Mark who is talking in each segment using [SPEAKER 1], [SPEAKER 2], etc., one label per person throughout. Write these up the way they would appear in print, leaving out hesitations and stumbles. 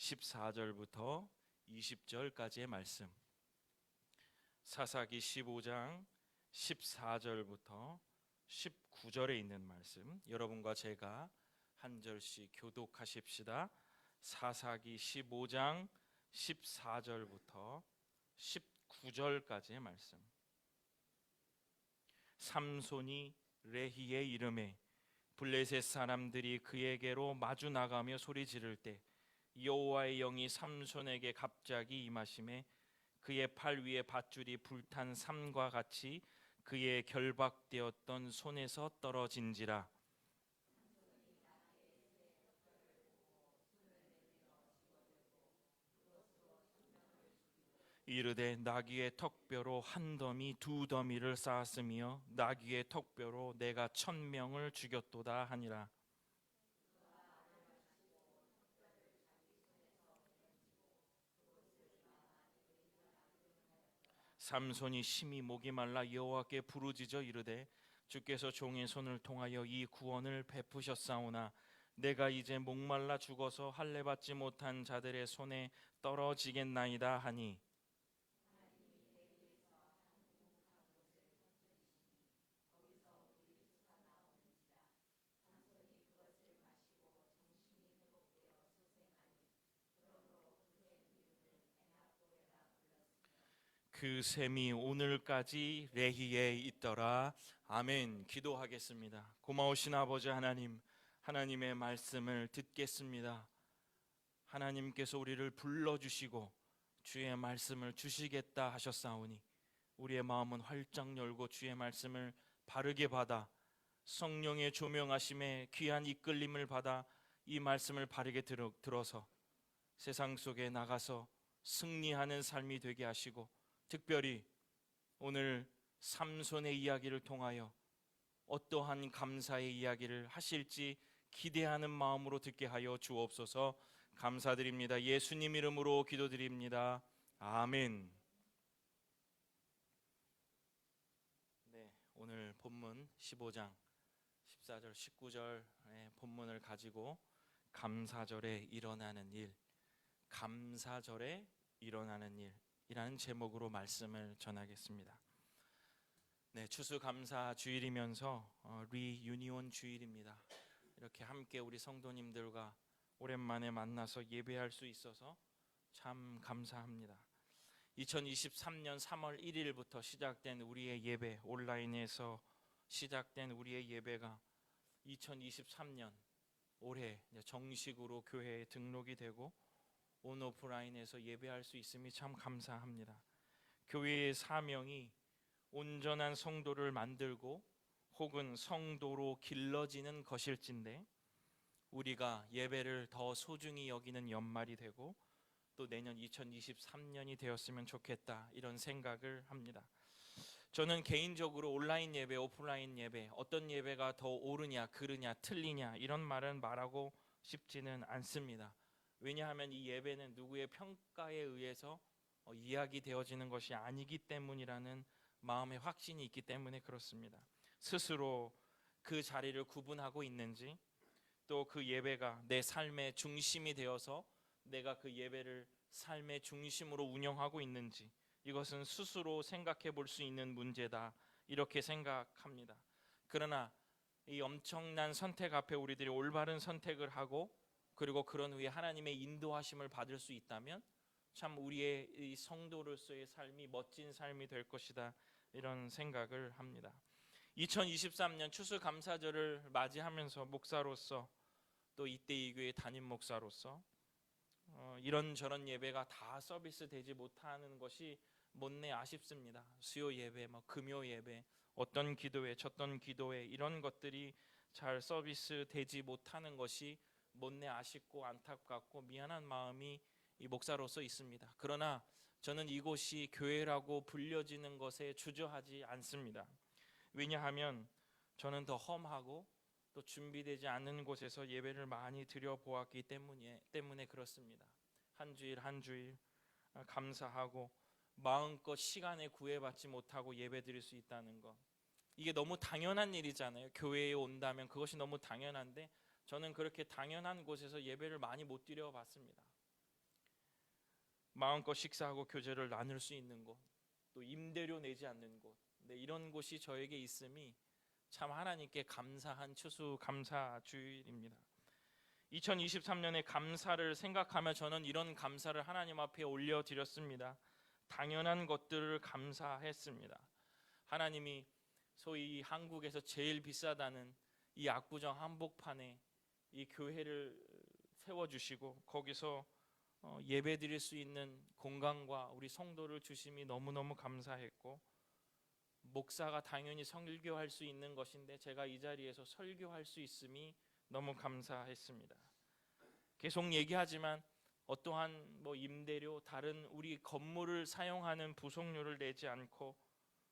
[SPEAKER 1] 14절부터 20절까지의 말씀, 사사기 15장 14절부터 19절에 있는 말씀, 여러분과 제가 한 절씩 교독하십시다. 사사기 15장 14절부터 19절까지의 말씀. 삼손이 레히의 이름에 블레셋 사람들이 그에게로 마주 나가며 소리 지를 때 여호와의 영이 삼손에게 갑자기 임하심에 그의 팔 위에 밧줄이 불탄 삼과 같이 그의 결박되었던 손에서 떨어진지라. 이르되 나귀의 턱뼈로 한 더미 두 더미를 쌓았으며 나귀의 턱뼈로 내가 1000명을 죽였도다 하니라. 삼손이 심히 목이 말라 여호와께 부르짖어 이르되 주께서 종의 손을 통하여 이 구원을 베푸셨사오나 내가 이제 목말라 죽어서 할례 받지 못한 자들의 손에 떨어지겠나이다 하니, 그 셈이 오늘까지 레히에 있더라. 아멘. 기도하겠습니다. 고마우신 아버지 하나님, 하나님의 말씀을 듣겠습니다. 하나님께서 우리를 불러주시고 주의 말씀을 주시겠다 하셨사오니 우리의 마음은 활짝 열고 주의 말씀을 바르게 받아 성령의 조명하심에 귀한 이끌림을 받아 이 말씀을 바르게 들어서 세상 속에 나가서 승리하는 삶이 되게 하시고, 특별히 오늘 삼손의 이야기를 통하여 어떠한 감사의 이야기를 하실지 기대하는 마음으로 듣게 하여 주옵소서. 감사드립니다. 예수님 이름으로 기도드립니다. 아멘. 네, 오늘 본문 15장 14절 19절의 본문을 가지고 감사절에 일어나는 일, 감사절에 일어나는 일이라는 제목으로 말씀을 전하겠습니다. 네, 추수감사 주일이면서 리유니온 주일입니다. 이렇게 함께 우리 성도님들과 오랜만에 만나서 예배할 수 있어서 참 감사합니다. 2023년 3월 1일부터 시작된 우리의 예배, 온라인에서 시작된 우리의 예배가 2023년 올해 정식으로 교회에 등록이 되고 온오프라인에서 예배할 수 있음이 참 감사합니다. 교회의 사명이 온전한 성도를 만들고 혹은 성도로 길러지는 것일진데, 우리가 예배를 더 소중히 여기는 연말이 되고 또 내년 2023년이 되었으면 좋겠다, 이런 생각을 합니다. 저는 개인적으로 온라인 예배, 오프라인 예배, 어떤 예배가 더 옳으냐, 그르냐, 틀리냐 이런 말은 말하고 싶지는 않습니다. 왜냐하면 이 예배는 누구의 평가에 의해서 이야기되어지는 것이 아니기 때문이라는 마음의 확신이 있기 때문에 그렇습니다. 스스로 그 자리를 구분하고 있는지, 또 그 예배가 내 삶의 중심이 되어서 내가 그 예배를 삶의 중심으로 운영하고 있는지, 이것은 스스로 생각해 볼 수 있는 문제다, 이렇게 생각합니다. 그러나 이 엄청난 선택 앞에 우리들이 올바른 선택을 하고 그리고 그런 후에 하나님의 인도하심을 받을 수 있다면 참 우리의 이 성도로서의 삶이 멋진 삶이 될 것이다, 이런 생각을 합니다. 2023년 추수감사절을 맞이하면서 목사로서 또 이때 이 교회 담임 목사로서 이런저런 예배가 다 서비스 되지 못하는 것이 못내 아쉽습니다. 수요 예배, 금요 예배, 어떤 기도회, 저떤 기도회, 이런 것들이 잘 서비스 되지 못하는 것이 못내 아쉽고 안타깝고 미안한 마음이 이 목사로서 있습니다. 그러나 저는 이곳이 교회라고 불려지는 것에 주저하지 않습니다. 왜냐하면 저는 더 험하고 또 준비되지 않은 곳에서 예배를 많이 드려보았기 때문에 그렇습니다. 한 주일 한 주일 감사하고 마음껏 시간에 구애받지 못하고 예배 드릴 수 있다는 것, 이게 너무 당연한 일이잖아요. 교회에 온다면 그것이 너무 당연한데 저는 그렇게 당연한 곳에서 예배를 많이 못 드려봤습니다. 마음껏 식사하고 교제를 나눌 수 있는 곳, 또 임대료 내지 않는 곳, 이런 곳이 저에게 있음이 참 하나님께 감사한 추수감사주일입니다. 2023년의 감사를 생각하며 저는 이런 감사를 하나님 앞에 올려드렸습니다. 당연한 것들을 감사했습니다. 하나님이 소위 한국에서 제일 비싸다는 이 압구정 한복판에 이 교회를 세워주시고 거기서 예배 드릴 수 있는 공간과 우리 성도를 주심이 너무너무 감사했고, 목사가 당연히 설교할 수 있는 것인데 제가 이 자리에서 설교할 수 있음이 너무 감사했습니다. 계속 얘기하지만 어떠한 임대료, 다른 우리 건물을 사용하는 부속료를 내지 않고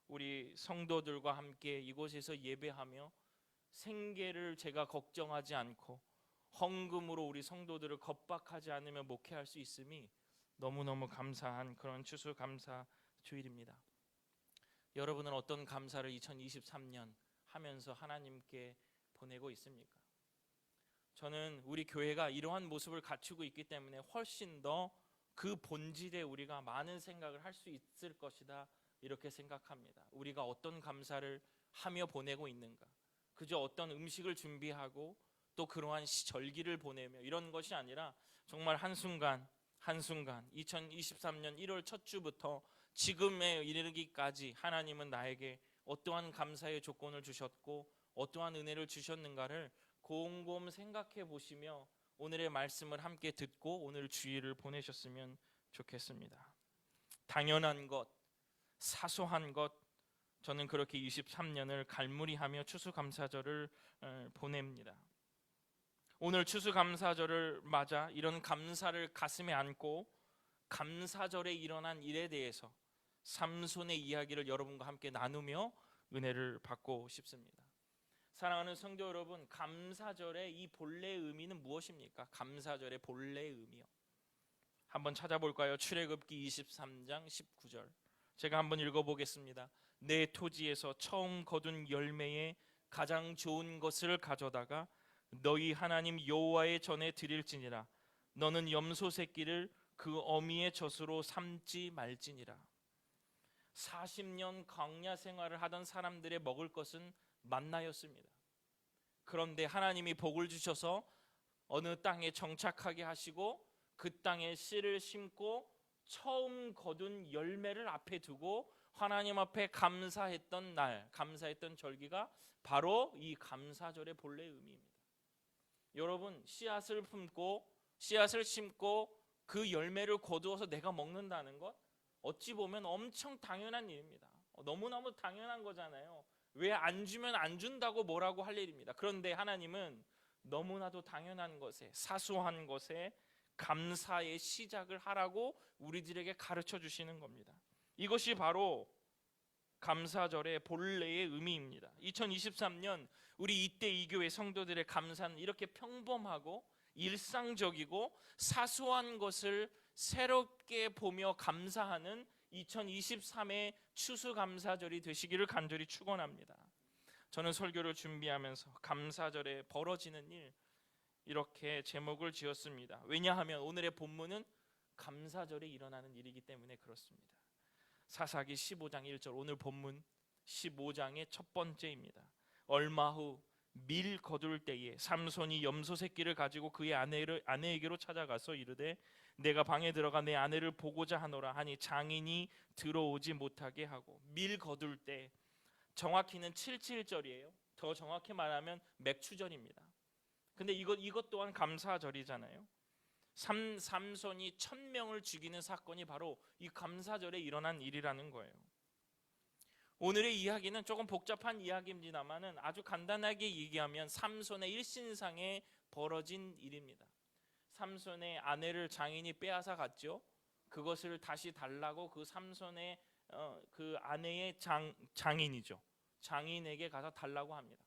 [SPEAKER 1] 우리 성도들과 함께 이곳에서 예배하며 생계를 제가 걱정하지 않고 헌금으로 우리 성도들을 겁박하지 않으며 목회할 수 있음이 너무너무 감사한 그런 추수감사주일입니다. 여러분은 어떤 감사를 2023년 하면서 하나님께 보내고 있습니까? 저는 우리 교회가 이러한 모습을 갖추고 있기 때문에 훨씬 더 그 본질에 우리가 많은 생각을 할 수 있을 것이다, 이렇게 생각합니다. 우리가 어떤 감사를 하며 보내고 있는가, 그저 어떤 음식을 준비하고 또 그러한 절기를 보내며 이런 것이 아니라 정말 한순간 한순간 2023년 1월 첫 주부터 지금에 이르기까지 하나님은 나에게 어떠한 감사의 조건을 주셨고 어떠한 은혜를 주셨는가를 곰곰 생각해 보시며 오늘의 말씀을 함께 듣고 오늘 주일을 보내셨으면 좋겠습니다. 당연한 것, 사소한 것, 저는 그렇게 23년을 갈무리하며 추수감사절을 보냅니다. 오늘 추수감사절을 맞아 이런 감사를 가슴에 안고 감사절에 일어난 일에 대해서 삼손의 이야기를 여러분과 함께 나누며 은혜를 받고 싶습니다. 사랑하는 성도 여러분, 감사절의 이 본래의 의미는 무엇입니까? 감사절의 본래의 의미요, 한번 찾아볼까요? 출애굽기 23장 19절 제가 한번 읽어보겠습니다. 내 토지에서 처음 거둔 열매에 가장 좋은 것을 가져다가 너희 하나님 여호와의 전에 드릴지니라. 너는 염소 새끼를 그 어미의 젖으로 삼지 말지니라. 40년 광야 생활을 하던 사람들의 먹을 것은 만나였습니다. 그런데 하나님이 복을 주셔서 어느 땅에 정착하게 하시고 그 땅에 씨를 심고 처음 거둔 열매를 앞에 두고 하나님 앞에 감사했던 날, 감사했던 절기가 바로 이 감사절의 본래 의미입니다. 여러분, 씨앗을 품고 씨앗을 심고 그 열매를 거두어서 내가 먹는다는 것, 어찌 보면 엄청 당연한 일입니다. 너무너무 당연한 거잖아요. 왜 안 주면 안 준다고 뭐라고 할 일입니다. 그런데 하나님은 너무나도 당연한 것에, 사소한 것에 감사의 시작을 하라고 우리들에게 가르쳐 주시는 겁니다. 이것이 바로 감사절의 본래의 의미입니다. 2023년 우리 이때 이 교회 성도들의 감사는 이렇게 평범하고 일상적이고 사소한 것을 새롭게 보며 감사하는 2023의 추수감사절이 되시기를 간절히 축원합니다. 저는 설교를 준비하면서 감사절에 벌어지는 일, 이렇게 제목을 지었습니다. 왜냐하면 오늘의 본문은 감사절에 일어나는 일이기 때문에 그렇습니다. 사사기 15장 1절, 오늘 본문 15장의 첫 번째입니다. 얼마 후 밀 거둘 때에 삼손이 염소 새끼를 가지고 그의 아내에게로 찾아가서 이르되 내가 방에 들어가 내 아내를 보고자 하노라 하니 장인이 들어오지 못하게 하고, 밀 거둘 때 정확히는 77절이에요. 더 정확히 말하면 맥추절입니다. 근데 이것 또한 감사절이잖아요. 삼손이 1000명을 죽이는 사건이 바로 이 감사절에 일어난 일이라는 거예요. 오늘의 이야기는 조금 복잡한 이야기입니다만은 아주 간단하게 얘기하면 삼손의 일신상에 벌어진 일입니다. 삼손의 아내를 장인이 빼앗아 갔죠. 그것을 다시 달라고 그 삼손의 그 아내의 장인이죠. 장인에게 가서 달라고 합니다.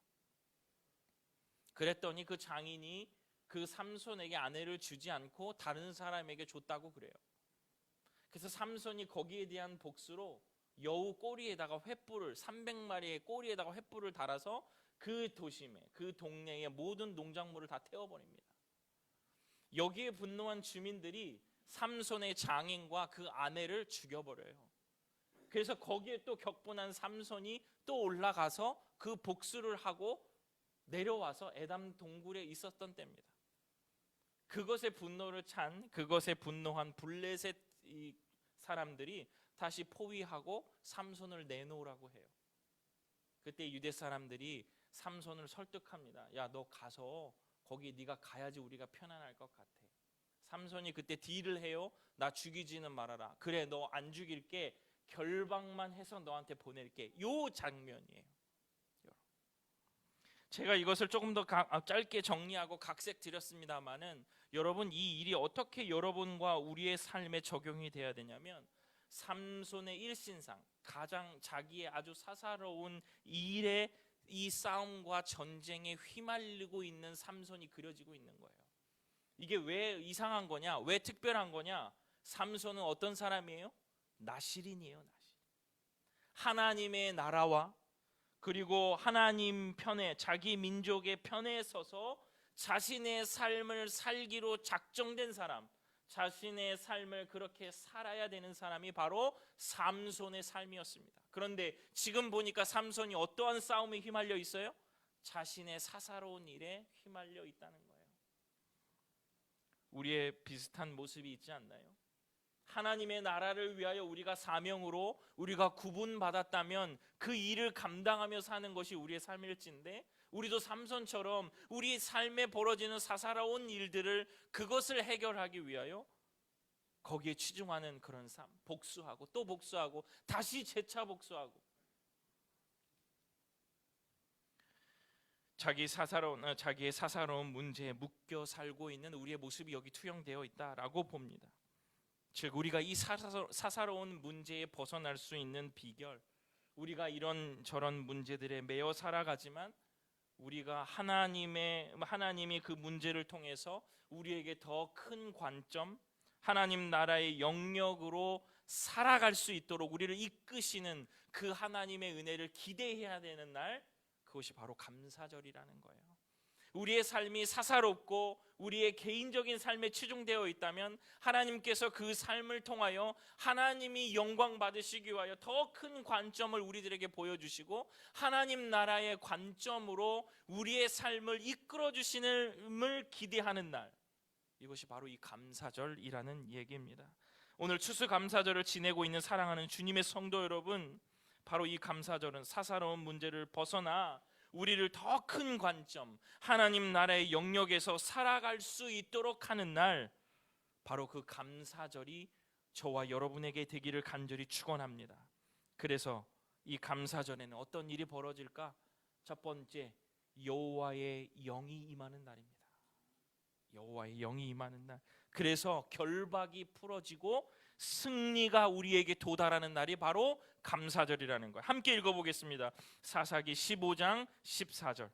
[SPEAKER 1] 그랬더니 그 장인이 그 삼손에게 아내를 주지 않고 다른 사람에게 줬다고 그래요. 그래서 삼손이 거기에 대한 복수로 여우 꼬리에다가 횃불을, 300마리의 꼬리에다가 횃불을 달아서 그 도심에, 그 동네의 모든 농작물을 다 태워버립니다. 여기에 분노한 주민들이 삼손의 장인과 그 아내를 죽여버려요. 그래서 거기에 또 격분한 삼손이 또 올라가서 그 복수를 하고 내려와서 에담 동굴에 있었던 때입니다. 그것에 분노를 찬, 그것에 분노한 블레셋 이 사람들이 다시 포위하고 삼손을 내놓으라고 해요. 그때 유대 사람들이 삼손을 설득합니다. 야, 너 가서 거기 네가 가야지 우리가 편안할 것 같아. 삼손이 그때 딜을 해요. 나 죽이지는 말아라. 그래, 너 안 죽일게. 결박만 해서 너한테 보낼게. 요 장면이에요. 제가 이것을 조금 더 짧게 정리하고 각색 드렸습니다만은, 여러분, 이 일이 어떻게 여러분과 우리의 삶에 적용이 돼야 되냐면, 삼손의 일신상, 가장 자기의 아주 사사로운 일에 이 싸움과 전쟁에 휘말리고 있는 삼손이 그려지고 있는 거예요. 이게 왜 이상한 거냐? 왜 특별한 거냐? 삼손은 어떤 사람이에요? 나실인이에요. 나실. 하나님의 나라와 그리고 하나님 편에, 자기 민족의 편에 서서 자신의 삶을 살기로 작정된 사람, 자신의 삶을 그렇게 살아야 되는 사람이 바로 삼손의 삶이었습니다. 그런데 지금 보니까 삼손이 어떠한 싸움에 휘말려 있어요? 자신의 사사로운 일에 휘말려 있다는 거예요. 우리의 비슷한 모습이 있지 않나요? 하나님의 나라를 위하여 우리가 사명으로 우리가 구분받았다면 그 일을 감당하며 사는 것이 우리의 삶일진데, 우리도 삼손처럼 우리 삶에 벌어지는 사사로운 일들을, 그것을 해결하기 위하여 거기에 치중하는 그런 삶, 복수하고 또 복수하고 다시 재차 복수하고, 자기의 사사로운 문제에 묶여 살고 있는 우리의 모습이 여기 투영되어 있다라고 봅니다. 즉, 우리가 이 사사로운 문제에 벗어날 수 있는 비결, 우리가 이런 저런 문제들에 매여 살아가지만 우리가 하나님이 그 문제를 통해서 우리에게 더 큰 관점, 하나님 나라의 영역으로 살아갈 수 있도록 우리를 이끄시는 그 하나님의 은혜를 기대해야 되는 날, 그것이 바로 감사절이라는 거예요. 우리의 삶이 사사롭고 우리의 개인적인 삶에 치중되어 있다면 하나님께서 그 삶을 통하여 하나님이 영광 받으시기 위하여 더 큰 관점을 우리들에게 보여주시고 하나님 나라의 관점으로 우리의 삶을 이끌어 주시는을 기대하는 날, 이것이 바로 이 감사절이라는 얘기입니다. 오늘 추수감사절을 지내고 있는 사랑하는 주님의 성도 여러분, 바로 이 감사절은 사사로운 문제를 벗어나 우리를 더 큰 관점, 하나님 나라의 영역에서 살아갈 수 있도록 하는 날, 바로 그 감사절이 저와 여러분에게 되기를 간절히 축원합니다. 그래서 이 감사절에는 어떤 일이 벌어질까? 첫 번째, 여호와의 영이 임하는 날입니다. 여호와의 영이 임하는 날. 그래서 결박이 풀어지고 승리가 우리에게 도달하는 날이 바로 감사절이라는 거예요. 함께 읽어보겠습니다. 사사기 15장 14절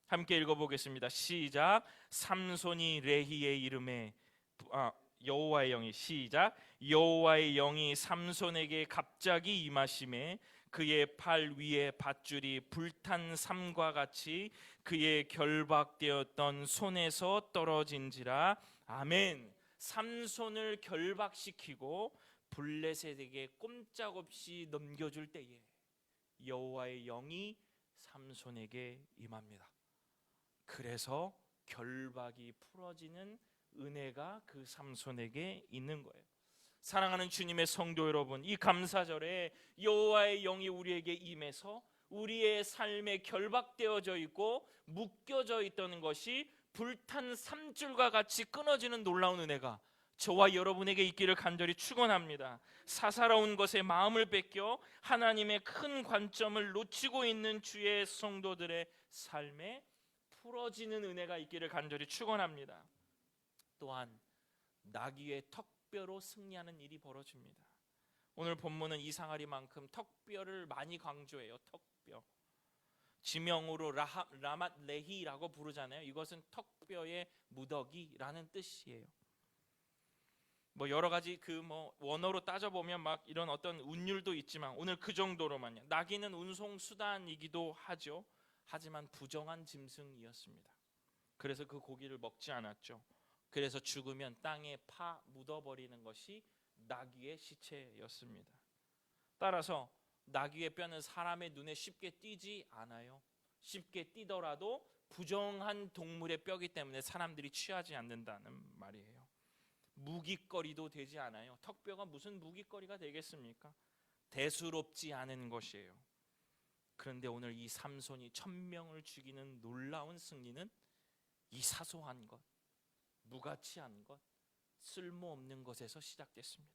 [SPEAKER 1] 함께 읽어보겠습니다. 시작. 삼손이 레히의 이름에 여호와의 영이, 시작. 여호와의 영이 삼손에게 갑자기 임하심에 그의 팔 위에 밧줄이 불탄 삼과 같이 그의 결박되었던 손에서 떨어진지라. 아멘. 삼손을 결박시키고 블레셋에게 꼼짝없이 넘겨줄 때에 여호와의 영이 삼손에게 임합니다. 그래서 결박이 풀어지는 은혜가 그 삼손에게 있는 거예요. 사랑하는 주님의 성도 여러분, 이 감사절에 여호와의 영이 우리에게 임해서 우리의 삶에 결박되어져 있고 묶여져 있던 것이 불탄 삼줄과 같이 끊어지는 놀라운 은혜가 저와 여러분에게 있기를 간절히 축원합니다. 사사로운 것에 마음을 뺏겨 하나님의 큰 관점을 놓치고 있는 주의 성도들의 삶에 풀어지는 은혜가 있기를 간절히 축원합니다. 또한 나귀의 턱뼈로 승리하는 일이 벌어집니다. 오늘 본문은 이상하리만큼 턱뼈를 많이 강조해요. 턱뼈. 지명으로 라맛 레히라고 부르잖아요. 이것은 턱뼈의 무더기라는 뜻이에요. 여러 가지 원어로 따져보면 막 이런 어떤 운율도 있지만 오늘 그 정도로만요. 나귀는 운송 수단이기도 하죠. 하지만 부정한 짐승이었습니다. 그래서 그 고기를 먹지 않았죠. 그래서 죽으면 땅에 파 묻어버리는 것이 나귀의 시체였습니다. 따라서 나귀의 뼈는 사람의 눈에 쉽게 띄지 않아요. 쉽게 띄더라도 부정한 동물의 뼈이기 때문에 사람들이 취하지 않는다는 말이에요. 무깃거리도 되지 않아요. 턱뼈가 무슨 무깃거리가 되겠습니까? 대수롭지 않은 것이에요. 그런데 오늘 이 삼손이 1000명을 죽이는 놀라운 승리는 이 사소한 것, 무가치한 것, 쓸모없는 것에서 시작됐습니다.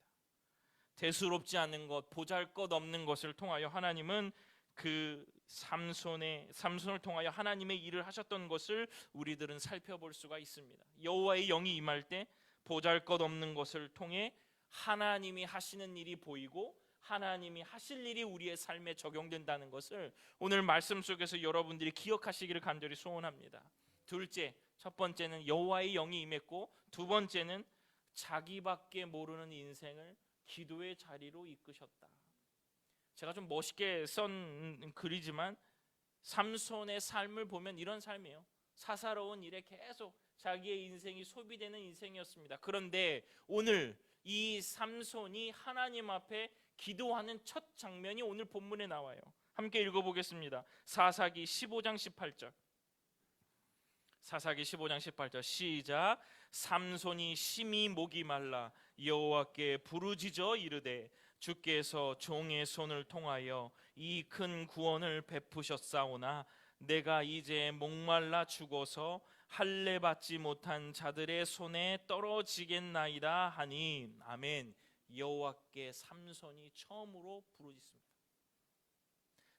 [SPEAKER 1] 대수롭지 않은 것, 보잘것없는 것을 통하여 하나님은 그 삼손을 통하여 하나님의 일을 하셨던 것을 우리들은 살펴볼 수가 있습니다. 여호와의 영이 임할 때 보잘것없는 것을 통해 하나님이 하시는 일이 보이고 하나님이 하실 일이 우리의 삶에 적용된다는 것을 오늘 말씀 속에서 여러분들이 기억하시기를 간절히 소원합니다. 둘째, 첫 번째는 여호와의 영이 임했고, 두 번째는 자기밖에 모르는 인생을 기도의 자리로 이끄셨다. 제가 좀 멋있게 쓴 글이지만 삼손의 삶을 보면 이런 삶이에요. 사사로운 일에 계속 자기의 인생이 소비되는 인생이었습니다. 그런데 오늘 이 삼손이 하나님 앞에 기도하는 첫 장면이 오늘 본문에 나와요. 함께 읽어보겠습니다. 사사기 15장 18절. 사사기 15장 18절 시작. 삼손이 심히 목이 말라 여호와께 부르짖어 이르되 주께서 종의 손을 통하여 이 큰 구원을 베푸셨사오나 내가 이제 목말라 죽어서 할례 받지 못한 자들의 손에 떨어지겠나이다 하니 아멘. 여호와께 삼손이 처음으로 부르짖습니다.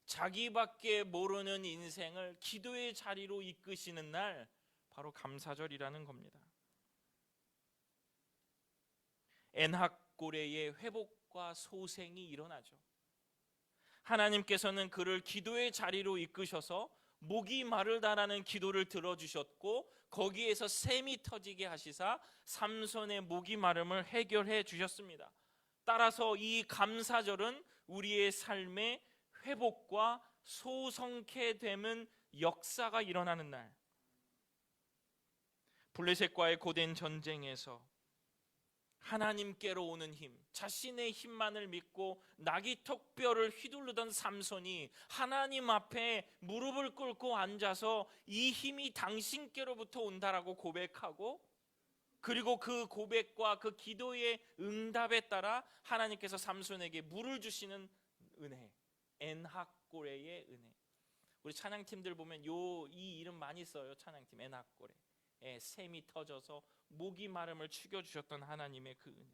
[SPEAKER 1] 자기밖에 모르는 인생을 기도의 자리로 이끄시는 날, 바로 감사절이라는 겁니다. 엔학고레의 회복과 소생이 일어나죠. 하나님께서는 그를 기도의 자리로 이끄셔서 목이 마르다라는 기도를 들어주셨고, 거기에서 샘이 터지게 하시사 삼손의 목이 마름을 해결해 주셨습니다. 따라서 이 감사절은 우리의 삶의 회복과 소성케 되는 역사가 일어나는 날. 블레셋과의 고된 전쟁에서 하나님께로 오는 힘, 자신의 힘만을 믿고 나귀 턱뼈를 휘두르던 삼손이 하나님 앞에 무릎을 꿇고 앉아서 이 힘이 당신께로부터 온다라고 고백하고, 그리고 그 고백과 그 기도의 응답에 따라 하나님께서 삼손에게 물을 주시는 은혜, 엔학고레의 은혜. 우리 찬양팀들 보면 이 이름 많이 써요. 찬양팀 엔학고레. 샘이 터져서 목이 마름을 죽여주셨던 하나님의 그 은혜.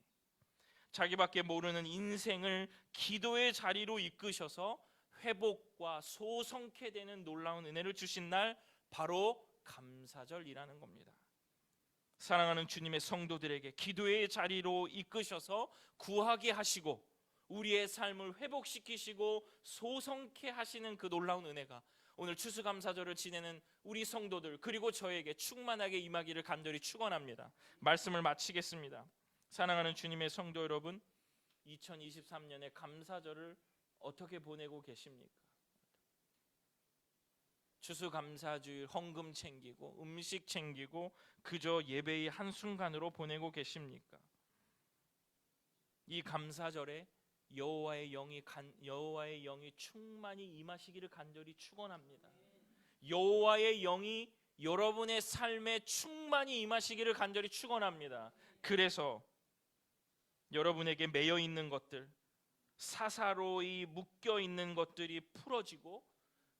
[SPEAKER 1] 자기밖에 모르는 인생을 기도의 자리로 이끄셔서 회복과 소성케 되는 놀라운 은혜를 주신 날, 바로 감사절이라는 겁니다. 사랑하는 주님의 성도들에게 기도의 자리로 이끄셔서 구하게 하시고 우리의 삶을 회복시키시고 소성케 하시는 그 놀라운 은혜가 오늘 추수감사절을 지내는 우리 성도들, 그리고 저에게 충만하게 임하기를 간절히 축원합니다. 말씀을 마치겠습니다. 사랑하는 주님의 성도 여러분, 2023년의 감사절을 어떻게 보내고 계십니까? 추수감사주일 헌금 챙기고 음식 챙기고 그저 예배의 한순간으로 보내고 계십니까? 이 감사절에 여호와의 영이 충만히 임하시기를 간절히 축원합니다. 여호와의 영이 여러분의 삶에 충만히 임하시기를 간절히 축원합니다. 그래서 여러분에게 매여 있는 것들, 사사로이 묶여 있는 것들이 풀어지고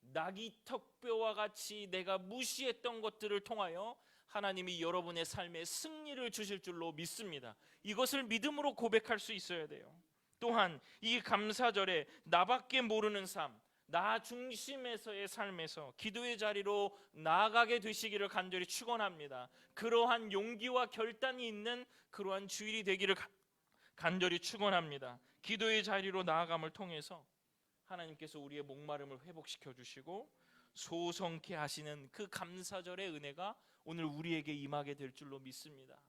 [SPEAKER 1] 나귀 턱뼈와 같이 내가 무시했던 것들을 통하여 하나님이 여러분의 삶에 승리를 주실 줄로 믿습니다. 이것을 믿음으로 고백할 수 있어야 돼요. 또한 이 감사절에 나밖에 모르는 삶, 나 중심에서의 삶에서 기도의 자리로 나아가게 되시기를 간절히 축원합니다. 그러한 용기와 결단이 있는 그러한 주일이 되기를 간절히 축원합니다. 기도의 자리로 나아감을 통해서 하나님께서 우리의 목마름을 회복시켜 주시고 소성케 하시는 그 감사절의 은혜가 오늘 우리에게 임하게 될 줄로 믿습니다.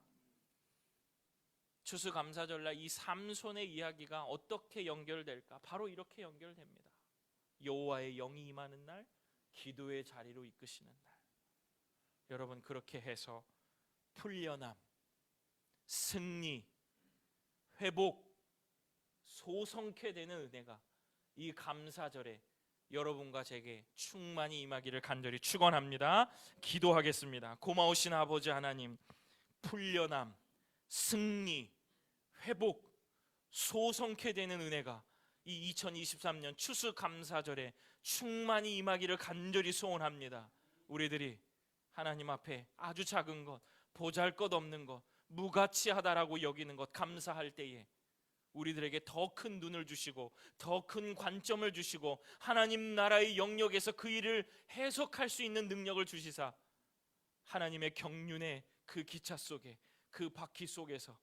[SPEAKER 1] 추수감사절날 이 삼손의 이야기가 어떻게 연결될까? 바로 이렇게 연결됩니다. 여호와의 영이 임하는 날, 기도의 자리로 이끄시는 날. 여러분, 그렇게 해서 풀려남, 승리, 회복, 소성케 되는 은혜가 이 감사절에 여러분과 제게 충만히 임하기를 간절히 축원합니다. 기도하겠습니다. 고마우신 아버지 하나님, 풀려남, 승리, 회복, 소성케 되는 은혜가 이 2023년 추수감사절에 충만히 임하기를 간절히 소원합니다. 우리들이 하나님 앞에 아주 작은 것, 보잘것없는 것, 무가치하다라고 여기는 것 감사할 때에 우리들에게 더 큰 눈을 주시고 더 큰 관점을 주시고 하나님 나라의 영역에서 그 일을 해석할 수 있는 능력을 주시사 하나님의 경륜의 그 기차 속에, 그 바퀴 속에서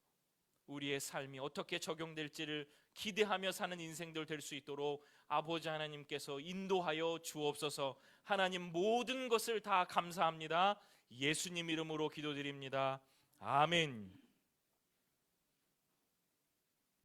[SPEAKER 1] 우리의 삶이 어떻게 적용될지를 기대하며 사는 인생들 될 수 있도록 아버지 하나님께서 인도하여 주옵소서. 하나님, 모든 것을 다 감사합니다. 예수님 이름으로 기도드립니다. 아멘.